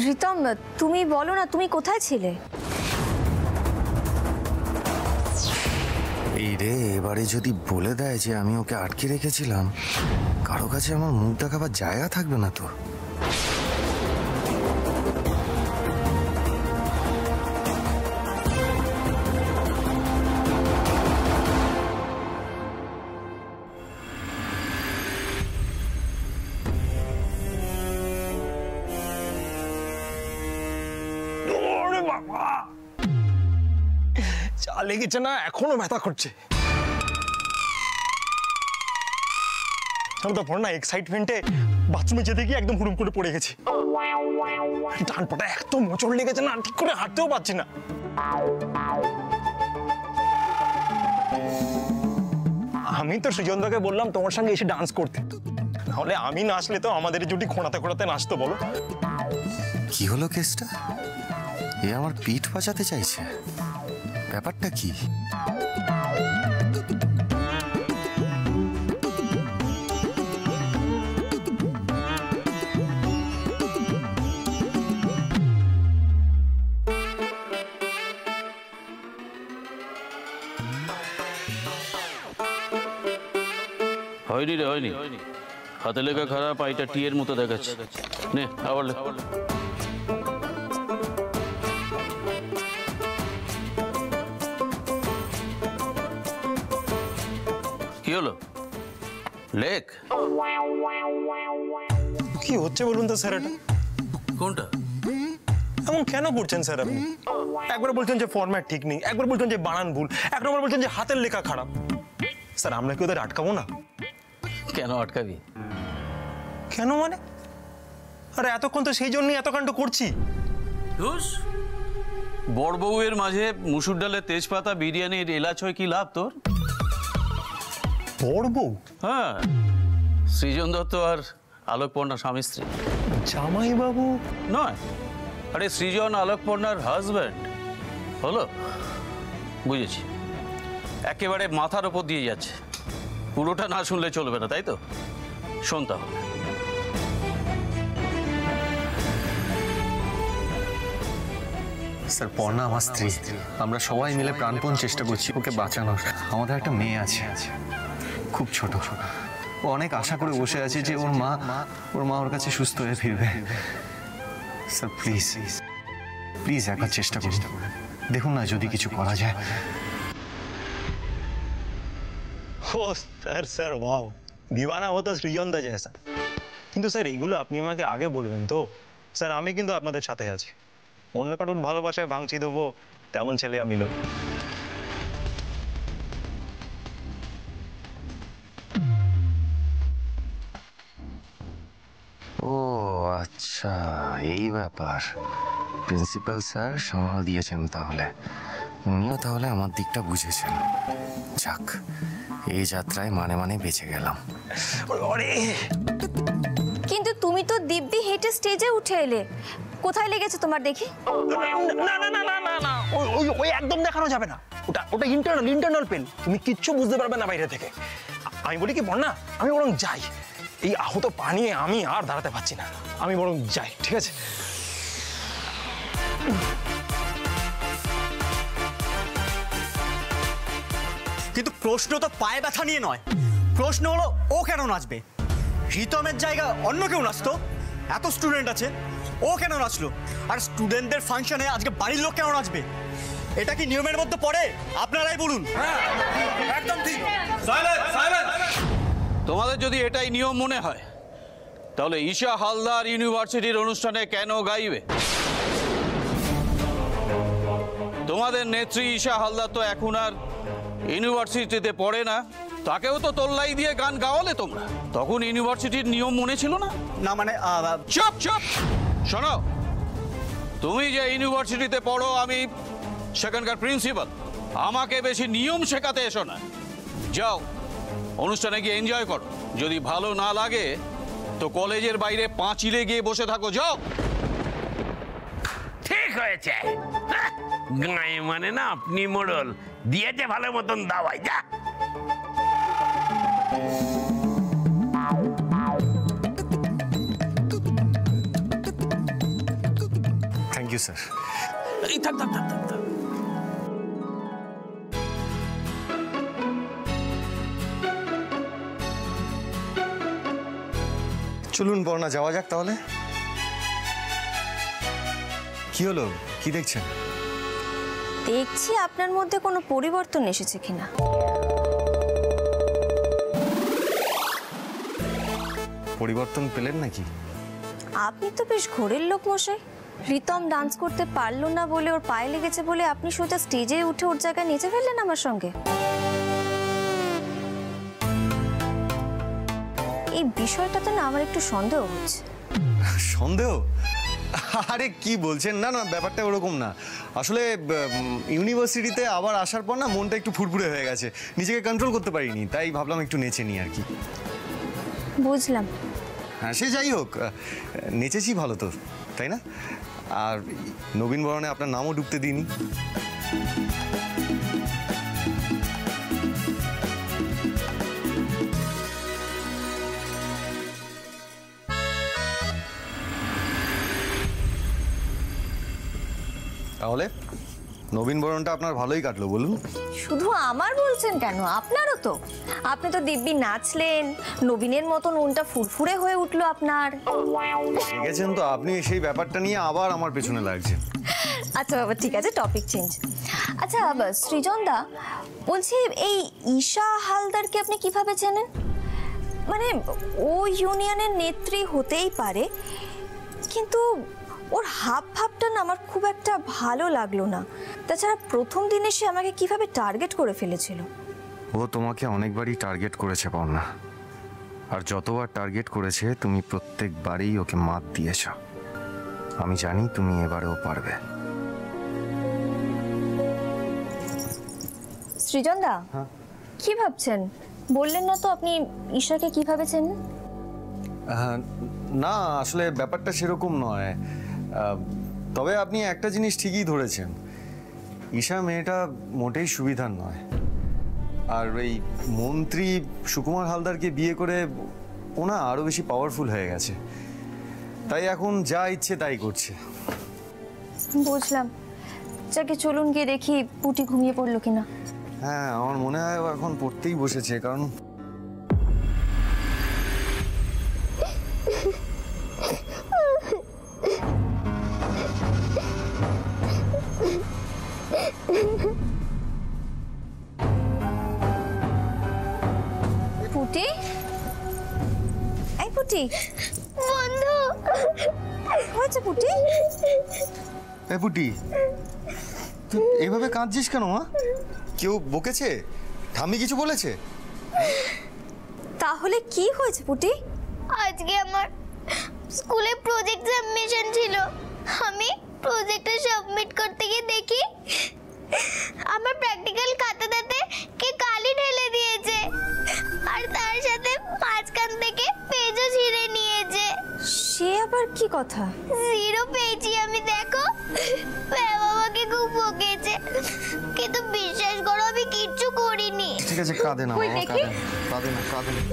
রিতম, তুমি বলো না, তুমি কোথায় ছিলে? এই রে, এবারে যদি বলে দেয় যে আমি ওকে আটকে রেখেছিলাম, কারো কাছে আমার মুখ দেখাবার জায়গা থাকবে না তো। চা লেগেছে না, এখনো ব্যথা করছে। না এক্সাইটমেন্টে বাথরুমে যেতে গিয়ে একদম হুড়ুম করে পড়ে গেছি। ডান পাটা এত মোচড় লেগেছে না, ঠিক করে হাঁটতেও পারছি না। আমি তো সৃজনদাকে বললাম তোমার সঙ্গে এসে ডান্স করতে, নাহলে আমি নাচলে তো আমাদের জুটি খোঁড়াতে খোঁড়াতে নাচতো। বলো কি হলো কেসটা? এ আমার পিঠ বাঁচাতে চাইছে, ব্যাপারটা কি? হয়নি রে, হয়নি। হাতে লেখা খারাপ, আইটা টিয়ের মতো দেখাচ্ছে। নে আবার লে। কি হলো? লেখ কি হচ্ছে বলুন তো স্যার? এটা কোনটা? এমন কেন করছেন স্যার আপনি? একবার বলছেন যে ফরম্যাট ঠিক নেই, একবার বলছেন যে বানান ভুল, একবার বলছেন যে হাতের লেখা খারাপ। স্যার আমরা কি ওদের আটকাবো না? কেন আটকাবি? কেন মানে? আরে এতক্ষণ তো সেই জন্যই এত কাণ্ড করছি। বড় বউয়ের মাঝে মুসুর ডালের তেজপাতা বিরিয়ানির এলাচ হয়, কি লাভ তোর? বড় বউ? হ্যাঁ, সৃজন দত্ত আর আলোকপর্ণা স্বামী স্ত্রী। জামাই বাবু নয়, আরে সৃজন আলোকপর্ণার হাজব্যান্ড। হলো? বুঝেছি। একেবারে মাথার ওপর দিয়ে যাচ্ছে, পুরোটা না শুনলে চলবে না, তাই তো? শোন তাহলে। স্যার, পর্ণা আমার স্ত্রী। আমরা সবাই মিলে প্রাণপণ চেষ্টা করছি ওকে বাঁচানোর। আমাদের একটা মেয়ে আছে, খুব ছোট। ও অনেক আশা করে বসে আছে যে ওর মা ওর কাছে সুস্থ হয়ে ফিরবে। স্যার প্লিজ প্লিজ একবার চেষ্টা করুন, দেখুন না যদি কিছু করা যায়। ও স্যার, স্যার ওয়াও, দিওয়ানা হতো সৃজনদা জেসা। কিন্তু স্যার এইগুলো আপনি আমাকে আগে বলবেন তো। স্যার আমি কিন্তু আপনাদের সাথে আছি, অন্য কারণ ভালোবাসায় ভাঙচি দেবো তেমন ছেলে আমি নই। ও আচ্ছা, এই ব্যাপার। প্রিন্সিপাল স্যার সামাল দিয়েছেন তাহলে, উনিও তাহলে আমার দিকটা বুঝেছেন। যাক, এই যাত্রায় মানে বেঁচে গেলাম। কিন্তু তুমি তো দিব্যি হেঁটে স্টেজে উঠে এলে, কোথায় লেগেছে তোমার দেখি? না না না না না না, ওই একদম দেখানো যাবে না। ওটা ইন্টারনাল পেন, তুমি কিচ্ছু বুঝতে পারবে না বাইরে থেকে। আমি বলি কি বন্যা, আমি বরং যাই। এই আহত পা নিয়ে আমি আর দাঁড়াতে পারছি না, আমি বরং যাই, ঠিক আছে? কিন্তু প্রশ্ন তো পায়ে ব্যথা নিয়ে নয়, প্রশ্ন হলো ও কেন নাচবে? রিতমের জায়গা অন্য কেউ নাচতো, এত স্টুডেন্ট আছে, ও কেন নাচলো? আর স্টুডেন্টদের ফাংশনে আজকে বাড়ির লোক কেন নাচবে? এটা কি নিয়মের মধ্যে পড়ে? আপনারাই বলুন। একদম ঠিক। তোমাদের যদি এটাই নিয়ম মনে হয়, তাহলে ঈশা হালদার ইউনিভার্সিটির অনুষ্ঠানে কেন গাইবে? তোমাদের নেত্রী ঈশা হালদার তো এখন আর ইউনিভার্সিটিতে পড়ে না, তাকেও তো তোল্লাই দিয়ে গান গাওয়ালে তোমরা। তখন ইউনিভার্সিটির নিয়ম মনে ছিল না? না মানে চুপ চুপ, শোনো, তুমি যে ইউনিভার্সিটিতে পড়ো, আমি সেখানকার প্রিন্সিপাল, আমাকে বেশি নিয়ম শেখাতে এসো না। যাও, অনুষ্ঠানে গিয়ে এনজয় করো। যদি ভালো না লাগে তো কলেজের বাইরে পাঁচিলে গিয়ে বসে থাকো, যাও। ঠিক হয়েছে, গায়ে মানে না আপনি মোড়ল দিয়েছে ভালো মতন দাওয়াই। যা ইউ স্যার। এই থাক থাক থাক থাক থাক। চলুন বর্ণা, যাওয়া যাক তাহলে। কি হলো, কি দেখছেন? দেখছি আপনার মধ্যে কোনো পরিবর্তন এসেছে কিনা। পরিবর্তন পেলেন নাকি? আপনি তো বেশ ঘোরের লোক মশাই। রিতম ডান্স করতে পারলো না বলে, ওর পায়ে লেগেছে বলে আপনি সোজা স্টেজে উঠে ওর জায়গায় নেচে ফেললেন আমার সঙ্গে। এই বিষয়টাতে না আমার একটু সন্দেহ হচ্ছে। সন্দেহ? আরে কি বলছেন, না না, ব্যাপারটা ওরকম না। আসলে ইউনিভার্সিটিতে আবার আসার পর না মনটা একটু ফুরফুরে হয়ে গেছে, নিজেকে কন্ট্রোল করতে পারিনি, তাই ভাবলাম একটু নেচে নিই আর কি। বুঝলাম। হ্যাঁ, সে যাই হোক, নেচেছি ভালো তো, তাই না? আর নবীন বরণে আপনার নামও ডুবতে দিইনি। তাহলে নবীন বরণটা আপনার ভালোই কাটলো বলুন? শুধু আমার বলছেন কেন, আপনারও তো। আপনি তো দিব্যি নাচলেন, নবীনের মতন মনটা ফুরফুরে হয়ে উঠলো আপনার। দেখেছেন তো, আপনি সেই ব্যাপারটা নিয়ে আবার আমার পেছনে লাগছেন। আচ্ছা বাবা, ঠিক আছে, টপিক চেঞ্জ। আচ্ছা সৃজন দা, বলছি এই ঈশা হালদারকে আপনি কিভাবে চেনেন? মানে ও ইউনিয়নের নেত্রী হতেই পারে, কিন্তু ওর হাব ভাবটা না আমার খুব একটা ভালো লাগলো না। তাছাড়া প্রথম দিনে সে আমাকে কিভাবে টার্গেট করে ফেলেছিল। ও তোমাকে অনেকবারই টার্গেট করেছে বর্ণা, আর যতবার টার্গেট করেছে তুমি প্রত্যেকবারই ওকে মাত দিয়েছ। আমি জানি তুমি এবারেও পারবে। সৃজন দা, কি ভাবছেন? বললেন না তো আপনি ঈশাকে কিভাবে চেনেন? না, আসলে ব্যাপারটা সেরকম নয়। তবে আপনি একটা জিনিস ঠিকই ধরেছেন, ঈশা মেয়েটা মোটেই সুবিধার নয়। আর এই মন্ত্রী সুকুমার হালদারকে বিয়ে করে ওনা আরো বেশি পাওয়ারফুল হয়ে গেছে, তাই এখন যা ইচ্ছে তাই করছে। বুঝলাম। যাকে চলুন গিয়ে দেখি পুটি ঘুমিয়ে পড়লো কিনা। হ্যাঁ, আমার মনে হয় ও এখন পড়তেই বসেছে, কারণ পুটি, এই পুটি, বন্ধু হয়েছে পুটি? এ পুটি, তুই এইভাবে কাঁদছিস কেন? মা, কেউ বকেছে? ঠাম্মি কিছু বলেছে? তাহলে কি হয়েছে পুটি? আজকে আমার স্কুলে প্রজেক্ট সাবমিশন ছিল। আমি প্রজেক্টটা সাবমিট করতে গিয়ে দেখি আমার প্র্যাকটিক্যাল খাতাটাতে কে কালি ঢেলে দিয়েছে, আর তার সাথে মাঝখান থেকে পেজও ছিঁড়ে নিয়েছে। সে আবার কি কথা? 0 পেয়েছি আমি, দেখো। ম্যাম আমাকে খুব বকেছে, কিন্তু বিশ্বাস করো আমি কিচ্ছু করিনি। ঠিক আছে, কাঁদে না বাবা, কাঁদে না, কাঁদে না, কাঁদে না।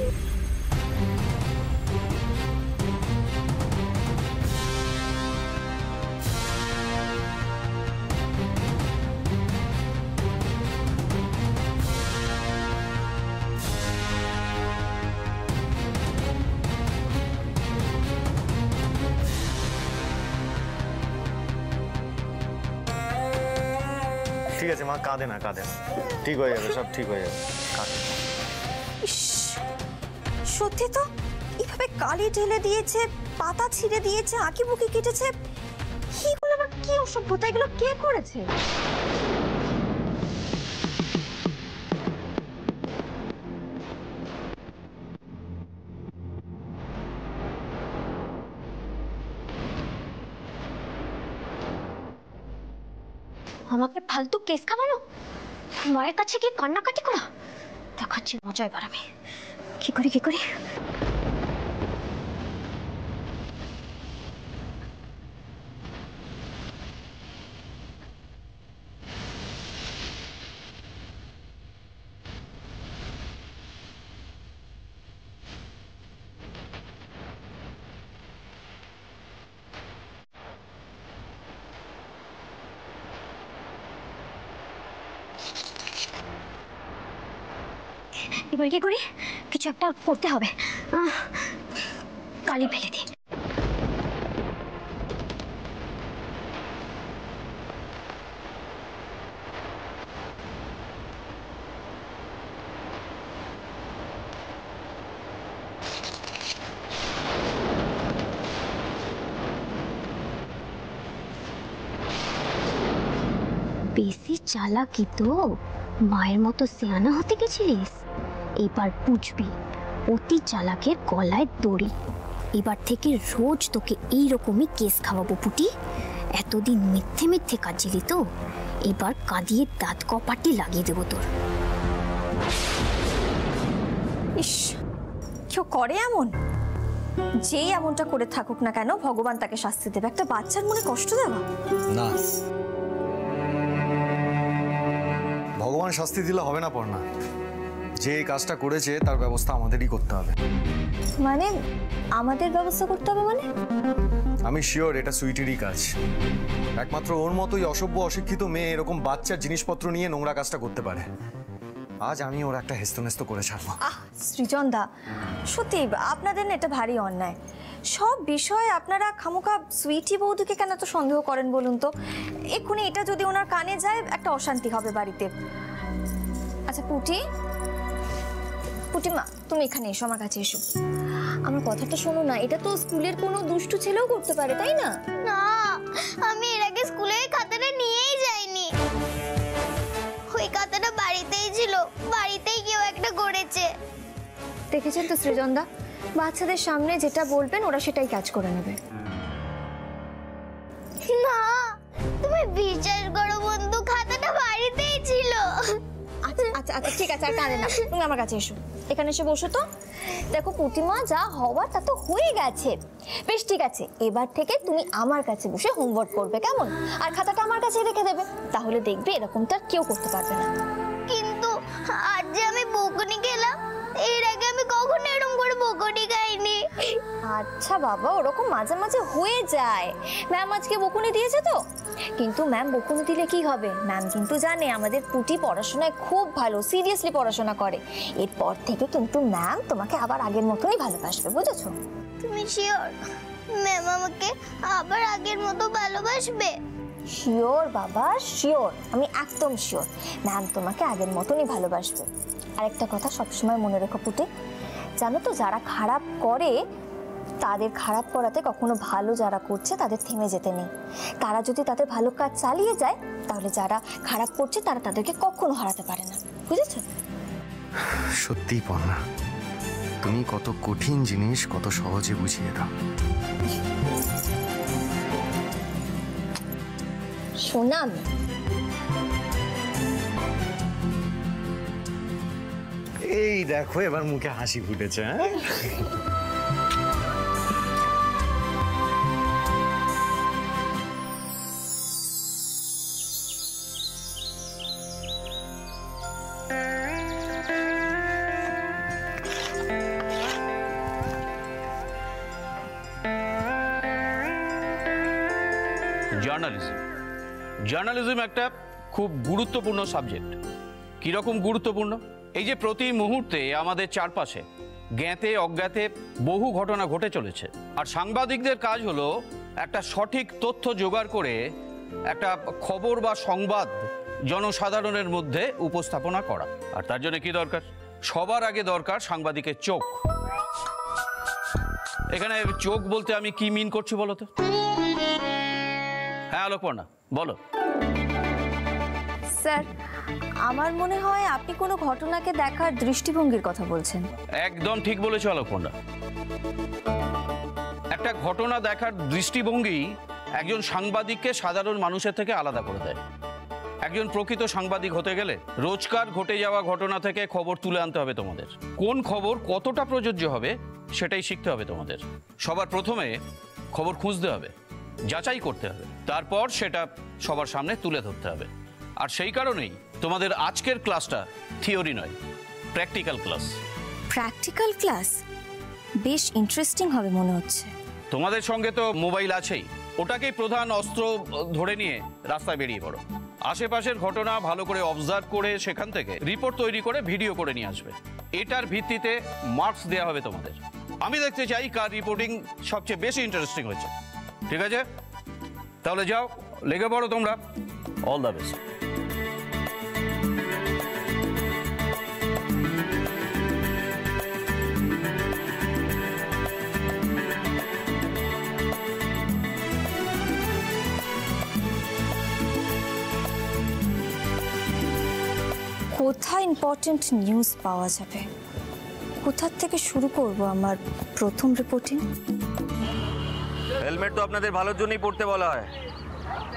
ঠিক আছে মা, কাঁদে না, কাঁদে না, ঠিক হয়ে যাবে, সব ঠিক হয়ে যাবে, কাঁদে না। ইস, সত্যি তো, এইভাবে কালি ঢেলে দিয়েছে, পাতা ছিঁড়ে দিয়েছে, আঁকি বুকি কেটেছে। এগুলো আবার কি অসভ্যতা? এগুলো কে করেছে? আমাকে ফালতু কেস খাওয়ানো, মায়ের কাছে গিয়ে কান্নাকাটি করা, দেখাচ্ছি মজা এবার আমি। কি করি এবার কি করি? কিছু একটা করতে হবে। কালি ফেলে দিই। বেশি চালাকি তো, মায়ের মতো সিয়ানা হতে গেছিলিস। এবার বুঝবি অতি চালাকের গলায় দড়ি। এবার থেকে রোজ তোকে এইরকমই কেস খাওয়াবো পুটি। এতদিন মিথ্যে মিথ্যে কাঁদছিলি তো, এবার কাঁদিয়ে দাঁত কপাটি লাগিয়ে দেবো তোর। ইস, কেউ করে এমন? যেই এমনটা করে থাকুক না কেন, ভগবান তাকে শাস্তি দেবে। একটা বাচ্চার মনে কষ্ট দেওয়া? না, ভগবান শাস্তি দিলে হবে না পড়না। যে এই কাজটা করেছে তার ব্যবস্থা আমাদেরই করতে হবে। মানে আমাদের ব্যবস্থা করতে হবে মানে? আমি শিওর এটা সুইটেরই কাজ। একমাত্র ওর মতোই অসভ্য অশিক্ষিত মেয়ে এরকম বাচ্চার জিনিসপত্র নিয়ে নোংরা কাজটা করতে পারে। আজ আমি ওর একটা হেস্তনেস্ত করে ছাড়বো। সৃজন দা, সত্যি আপনাদের না এটা ভারী অন্যায়। সব বিষয়ে আপনারা খামোখা সুইটি বৌদিকে কেন তো সন্দেহ করেন বলুন তো? এক্ষুনি এটা যদি ওনার কানে যায়, একটা অশান্তি হবে বাড়িতে। আচ্ছা পুটি, পুটিমা তুমি এখানে এসো, আমার কাছে এসো। আমার কথাটা শোনো না, এটা তো স্কুলের কোনো দুষ্টু ছেলেও করতে পারে, তাই না? না, আমি এর আগে স্কুলে খাতাটা নিয়েই যাইনি। ওই খাতাটা বাড়িতেই ছিল, বাড়িতেই কেউ একটা করেছে। দেখেছেন তো সৃজন দা, বাচ্চাদের সামনে যেটা বলবেন ওরা সেটাই কাজ করে নেবে। না, তুমি বিশ্বাস করো বন্ধু, খাতাটা বাড়িতেই ছিল। আচ্ছা আচ্ছা আচ্ছা ঠিক আছে, আর কাঁদে না, তুমি আমার কাছে এসো। এখানে এসে বসো তো। দেখো পুটিমা, যা হওয়ার তা তো হয়ে গেছে। বেশ ঠিক আছে, এবার থেকে তুমি আমার কাছে বসে হোমওয়ার্ক করবে, কেমন? আর খাতাটা আমার কাছে রেখে দেবে, তাহলে দেখবে এরকমটা কেউ করতে পারবে না। কিন্তু আজ যে আমি বকুনি খেলাম, এর আগে আমি কখনো এরকম করে বকুনি খাইনি। আচ্ছা বাবা, ওরকম মাঝে মাঝে হয়ে যায়। ম্যাম আজকে বকুনি দিয়েছে তো, কিন্তু ম্যাম বকুনি দিলে কি হবে? ম্যাম কিন্তু জানে আমাদের পুটি পড়াশোনায় খুব ভালো, সিরিয়াসলি পড়াশোনা করে। এরপর থেকে কিন্তু ম্যাম তোমাকে আবার আগের মতনই ভালোবাসবে, বুঝেছো? তুমি শিওর ম্যাম আমাকে আবার আগের মতো ভালোবাসবে? শিওর বাবা, শিওর, আমি একদম শিওর। ম্যাম তোমাকে আগের মতনই ভালোবাসবে। আরেকটা কথা সবসময় মনে রেখো পুটি, জানো তো যারা খারাপ করে তাদের খারাপ করাতে কখনো ভালো যারা করছে তাদের থেমে যেতে নেই। তারা যদি তাদের ভালো কাজ চালিয়ে যায়, তাহলে যারা খারাপ করছে তারা তাদেরকে কখনো হারাতে পারে না, বুঝেছো? সত্যিই পড়না, তুমি কত কঠিন জিনিস কত সহজে বুঝিয়ে দাও। শোনাম, এই দেখো এবার মুখে হাসি ফুটেছে। হ্যাঁ, জার্নালিজম একটা খুব গুরুত্বপূর্ণ সাবজেক্ট। কিরকম গুরুত্বপূর্ণ? এই যে প্রতি মুহূর্তে আমাদের চারপাশে জ্ঞাতে অজ্ঞাতে বহু ঘটনা ঘটে চলেছে, আর সাংবাদিকদের কাজ হলো একটা সঠিক তথ্য জোগাড় করে একটা খবর বা সংবাদ জনসাধারণের মধ্যে উপস্থাপনা করা। আর তার জন্য কি দরকার? সবার আগে দরকার সাংবাদিকের চোখ। এখানে চোখ বলতে আমি কি মিন করছি বলো তো? হ্যাঁ আলোকপর্ণা বলো। স্যার, আমার মনে হয় আপনি কোনো ঘটনাকে দেখার দৃষ্টিভঙ্গির কথা বলছেন। একদম ঠিক বলেছো আলোকপর্ণা। একটা ঘটনা দেখার দৃষ্টিভঙ্গি একজন সাংবাদিককে সাধারণ মানুষের থেকে আলাদা করে দেয়। একজন প্রকৃত সাংবাদিক হতে গেলে রোজকার ঘটে যাওয়া ঘটনা থেকে খবর তুলে আনতে হবে তোমাদের। কোন খবর কতটা প্রযোজ্য হবে সেটাই শিখতে হবে তোমাদের। সবার প্রথমে খবর খুঁজতে হবে, যাচাই করতে হবে, তারপর সেটা সবার সামনে তুলে ধরতে হবে। আর সেই কারণেই তোমাদের আজকের ক্লাসটা থিওরি নয়, প্র্যাকটিক্যাল ক্লাস। Practical class? বেশ ইন্টারেস্টিং হবে মনে হচ্ছে। তোমাদের সঙ্গে তো মোবাইল আছেই, ওটাকেই প্রধান অস্ত্র ধরে নিয়ে রাস্তায় বেরিয়ে পড়ো। আশেপাশের ঘটনা ভালো করে অবজার্ভ করে সেখান থেকে রিপোর্ট তৈরি করে ভিডিও করে নিয়ে আসবে। এটার ভিত্তিতে মার্কস দেওয়া হবে তোমাদের। আমি দেখতে চাই কার রিপোর্টিং সবচেয়ে বেশি ইন্টারেস্টিং হয়েছে। ঠিক আছে, তাহলে যাও, লেগে পড়ো তোমরা। All the best. কোথায় ইম্পর্টেন্ট নিউজ পাওয়া যাবে, কোথা থেকে শুরু করব আমার প্রথম রিপোর্টিং? হেলমেট তো আপনাদের ভালোর জন্যই পড়তে বলা হয়,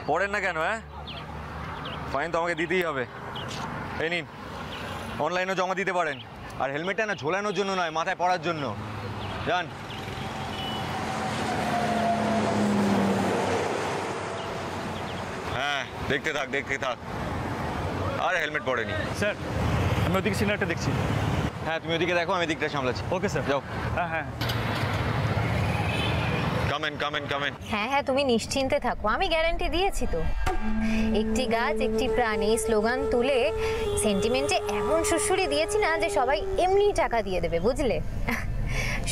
পড়েন না কেন? হ্যাঁ, ফাইন তো আমাকে দিতেই হবে। এই নিন, অনলাইনেও জমা দিতে পারেন। আর হেলমেটটা না ঝোলানোর জন্য নয়, মাথায় পড়ার জন্য। যান। হ্যাঁ, দেখতে থাক দেখতে থাক। আর হেলমেট পড়েনি। স্যার, আমি ওদিকে সিগন্যালটা দেখছি। হ্যাঁ, তুমি ওদিকে দেখো, আমি দিকটা সামলাচ্ছি। ওকে স্যার, যাও। হ্যাঁ হ্যাঁ, কামেন কামেন কামেন। হ্যাঁ হ্যাঁ, তুমি নিশ্চিন্তে থাকো, আমি গ্যারান্টি দিয়েছি তো। একটি গাছ একটি প্রাণী স্লোগান তুলে সেন্টিমেন্টে এমন সুড়সুড়ি দিয়েছি না যে সবাই এমনি টাকা দিয়ে দেবে, বুঝলে?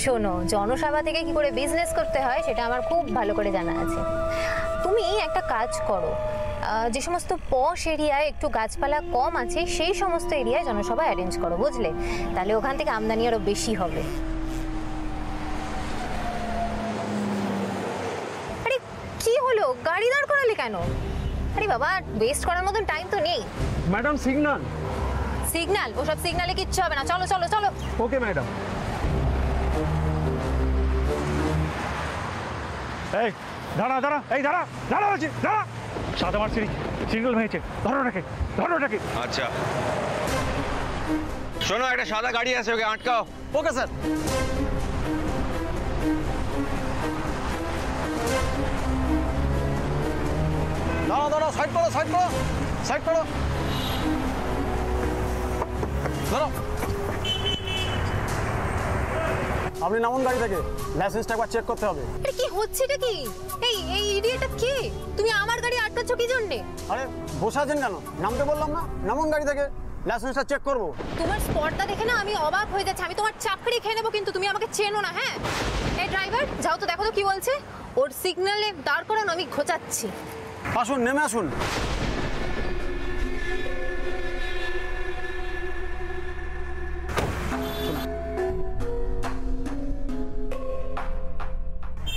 শোনো, জনসভা থেকে কি করে বিজনেস করতে হয় সেটা আমার খুব ভালো করে জানা আছে। তুমি একটা কাজ করো, যে সমস্ত পশ এরিয়ায় একটু গাছপালা কম আছে সেই সমস্ত এরিয়ায় জনসভা অ্যারেঞ্জ করো, বুঝলে? তাহলে ওখান থেকে আমদানি আরও বেশি হবে। আরে কি হলো, গাড়ি দাঁড় করালে কেন? আরে বাবা, ওয়েস্ট করার মতন টাইম তো নেই। Madam, signal. সিগন্যাল? ওসব সিগন্যালে কিচ্ছু হবে না, চলো চলো চলো। Okay madam. এই দাঁড়া দাঁড়া, এই দাঁড়া দাঁড়া বলছি, দাঁড়া। সাদা মার্সিডিজ সিগন্যাল ভেঙেছে, ধরোটাকে। আচ্ছা শোনো, একটা সাদা গাড়ি আছে, ওকে আটকাও। Okay sir. দাঁড়াও দাঁড়াও, সাইড করো সাইড করো সাইড করো, ধরো। আপনি নামুন গাড়ি থেকে, লাইসেন্সটা একবার চেক করতে হবে। আরে কি হচ্ছেটা কি? এই ইডিয়েটটা কে? তুমি আমার গাড়ি আটকাচ্ছ কি জন্যে? আরে বসে আছেন কেন? নামতে বললাম না? নামুন গাড়ি থেকে, লাইসেন্সটা চেক করবো। তোমার স্পটটা দেখে না আমি অবাক হয়ে যাচ্ছি। আমি তোমার চাকরি খেয়ে নেবো, কিন্তু তুমি আমাকে চেনো না। হ্যাঁ, এই ড্রাইভার, যাও তো দেখো তো কি বলছে। ওর সিগন্যালে দাঁড় করানো, আমি খোঁচাচ্ছি। আসুন, নেমে আসুন।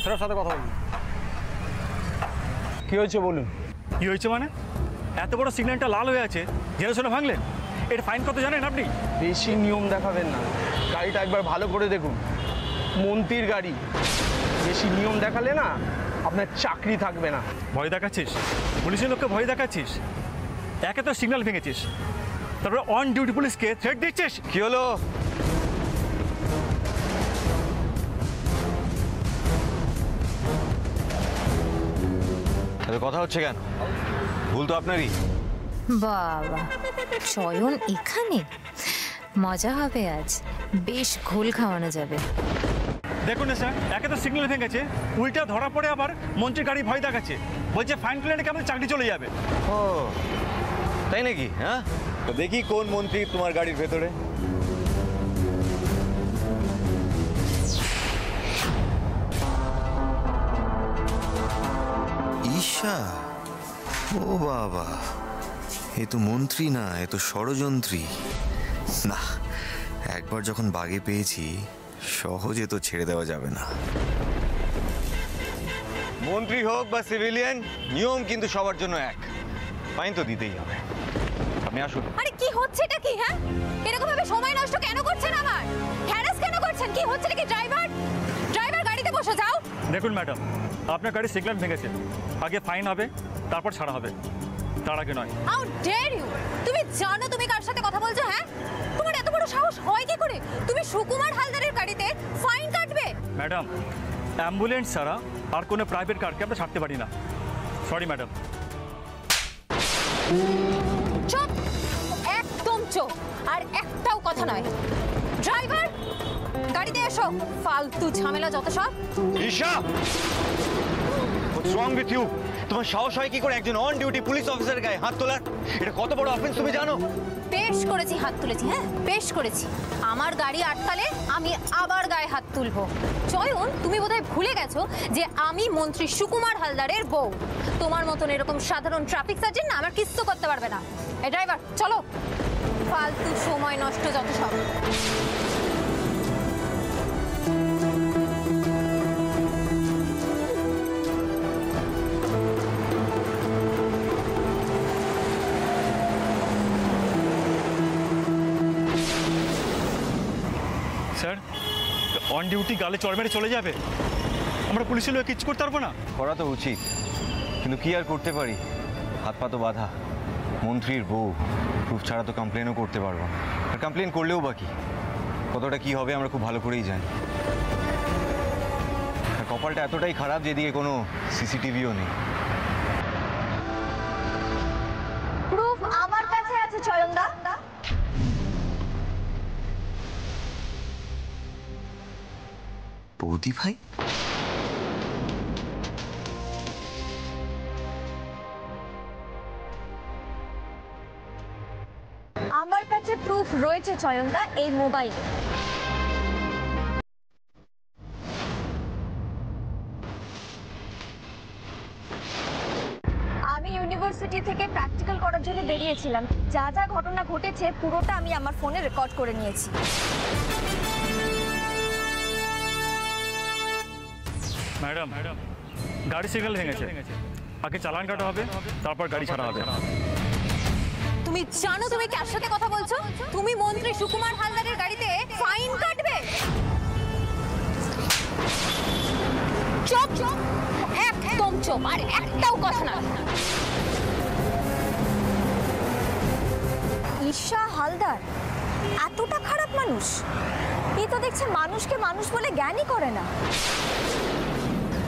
স্যারের সাথে কথা বলুন। কি হয়েছে বলুন? কি হয়েছে মানে? এত বড় সিগন্যালটা লাল হয়ে আছে, জেনে শুনে ভাঙলেন? এটা ফাইন কত জানেন আপনি? বেশি নিয়ম দেখাবেন না, গাড়িটা একবার ভালো করে দেখুন, মন্ত্রীর গাড়ি। বেশি নিয়ম দেখালে না আপনার চাকরি থাকবে না। ভয় দেখাচ্ছিস? পুলিশের লোককে ভয় দেখাচ্ছিস? একে তো সিগন্যাল ভেঙেছিস, তারপরে অন ডিউটি পুলিশকে থ্রেট দিচ্ছিস। কি হলো? এত কথা হচ্ছে কেন? ভুল তো আপনারই। বাবা, চয়ন এখানে? মজা হবে আজ, বেশ ঘোল খাওয়ানো যাবে। দেখুন না স্যার, একে তো সিগন্যাল ভেঙেছে, উল্টা ধরা পড়ে আবার মন্ত্রীর গাড়ি ভয় দেখাচ্ছে, বলছে ফাইন করলে নাকি আমাদের চাকরি চলে যাবে। ও তাই নাকি? হ্যাঁ, তো দেখি কোন মন্ত্রী তোমার গাড়ির ভেতরে। ঈশা? ও বাবা, এ তো মন্ত্রী না, এ তো ষড়যন্ত্রী। না, একবার যখন বাগে পেয়েছি সহজে তো ছেড়ে দেওয়া যাবে না। মন্ত্রী হোক বা সিভিলিয়ান, নিয়ম কিন্তু সবার জন্য এক, ফাইন তো দিতেই হবে। আপনি আসুন। আরে কি হচ্ছে এটা কি? হ্যাঁ, এরকম ভাবে সময় নষ্ট কেন করছেন? আমার হ্যারাস কেন করছেন? কি হচ্ছে নাকি? ড্রাইভার, ড্রাইভার গাড়িতে বসে যাও। দেখুন ম্যাডাম, আপনার গাড়ি সিগন্যাল ভেঙেছে, আগে ফাইন হবে, তারপর ছাড়া হবে, তার আগে নয়। How dare you! তুমি জানো তুমি কার সাথে কথা বলছো? হ্যাঁ, তোমার এত বড় সাহস হয় কি করে? তুমি সুকুমার হালদারের গাড়িতে ফাইন কাটবে? ম্যাডাম, অ্যাম্বুলেন্স ছাড়া আর কোনো প্রাইভেট কারকে আমরা ছাড়তে পারি না। Sorry madam. চুপ, একদম চুপ, আর একটাও কথা নয়। ড্রাইভার, গাড়িতে এসো, ফালতু ঝামেলা যত সব। Isha, what's wrong with you? তোমার সাহস হয় কি করে একজন অন ডিউটি পুলিশ অফিসারের গায়ে হাত তোলার? এটা কত বড় অফেন্স তুমি জানো? বেশ করেছি হাত তুলেছি, হ্যাঁ বেশ করেছি। আমার গাড়ি আটকালে আমি আবার গায়ে হাত তুলবো। চয়ন, তুমি বোধহয় ভুলে গেছো যে আমি মন্ত্রী সুকুমার হালদারের বউ। তোমার মতন এরকম সাধারণ ট্রাফিক সার্জেন্ট না আমার কিচ্ছু করতে পারবে না। এই ড্রাইভার চলো, ফালতু সময় নষ্ট যত সব। স্যার, অন ডিউটি গালে চড় মেরে চলে যাবে? আমরা পুলিশের লোক কিচ্ছু করতে পারবো না? করা তো উচিত, কিন্তু কি আর করতে পারি, হাত পা তো বাঁধা। মন্ত্রীর বউ, প্রুফ ছাড়া তো কমপ্লেনও করতে পারবো না। আর কমপ্লেন করলেও বাকি কতটা কি হবে আমরা খুব ভালো করেই জানি। আর কপালটা এতটাই খারাপ যেদিকে কোনো সিসিটিভিও নেই। প্রুফ আমার কাছে আছে চয়নদা। বৌদি ভাই, আমার কাছে প্রুফ রয়েছে চয়নদা, এই মোবাইলে। আমি ইউনিভার্সিটি থেকে প্র্যাকটিক্যাল করার জন্য বেরিয়েছিলাম। যা যা ঘটনা ঘটেছে পুরোটা আমি আমার ফোনে রেকর্ড করে নিয়েছি। ম্যাডাম, গাড়ি সিগন্যাল ভেঙেছে, আগে চালান কাটা হবে, তারপর গাড়ি ছাড়া হবে। তুমি জানো তুমি কার সাথে কথা বলছো? তুমি মন্ত্রী সুকুমার হালদারের গাড়িতে ফাইন কাটবে? চুপ চুপ, একদম চুপ, আর একটাও কথা না। ঈশা হালদার এতটা খারাপ মানুষ? এই তো দেখছে মানুষকে মানুষ বলে জ্ঞানই করে না।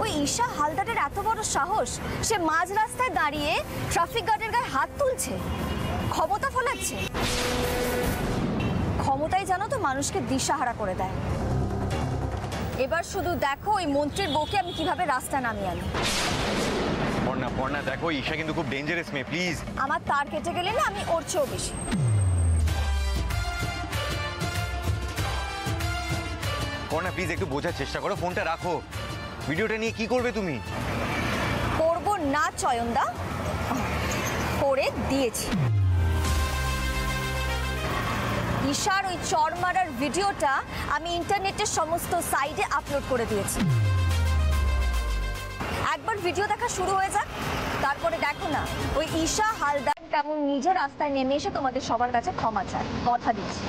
ওই ঈশা হালদারের এত বড় সাহস, সে মাঝ রাস্তায় দাঁড়িয়ে ট্রাফিক গার্ডের গায়ে হাত তুলছে, ক্ষমতা ফলাচ্ছে। ক্ষমতাই জানো তো মানুষকে দিশাহারা করে দেয়। এবার শুধু দেখো ওই মন্ত্রীর বউকে আমি কিভাবে রাস্তা নামিয়ে আনি। পর্ণা পর্ণা দেখো, ঈশা কিন্তু খুব ডেঞ্জারাস মেয়ে, প্লিজ। আমার তার কেটে গেলে না আমি ওর চেয়েও বেশি। পর্ণা প্লিজ একটু বোঝার চেষ্টা করো, ফোনটা রাখো। ভিডিওটা নিয়ে কি করবে তুমি? করবো না চয়নদা, করে দিয়েছি। ঈশার ওই চড় মারার ভিডিওটা আমি ইন্টারনেটের সমস্ত সাইটে আপলোড করে দিয়েছি। একবার ভিডিও দেখা শুরু হয়ে যাক, তারপরে দেখো না ওই ঈশা হালদার কেমন নিজের রাস্তায় নেমে এসে তোমাদের সবার কাছে ক্ষমা চায়। কথা দিচ্ছি।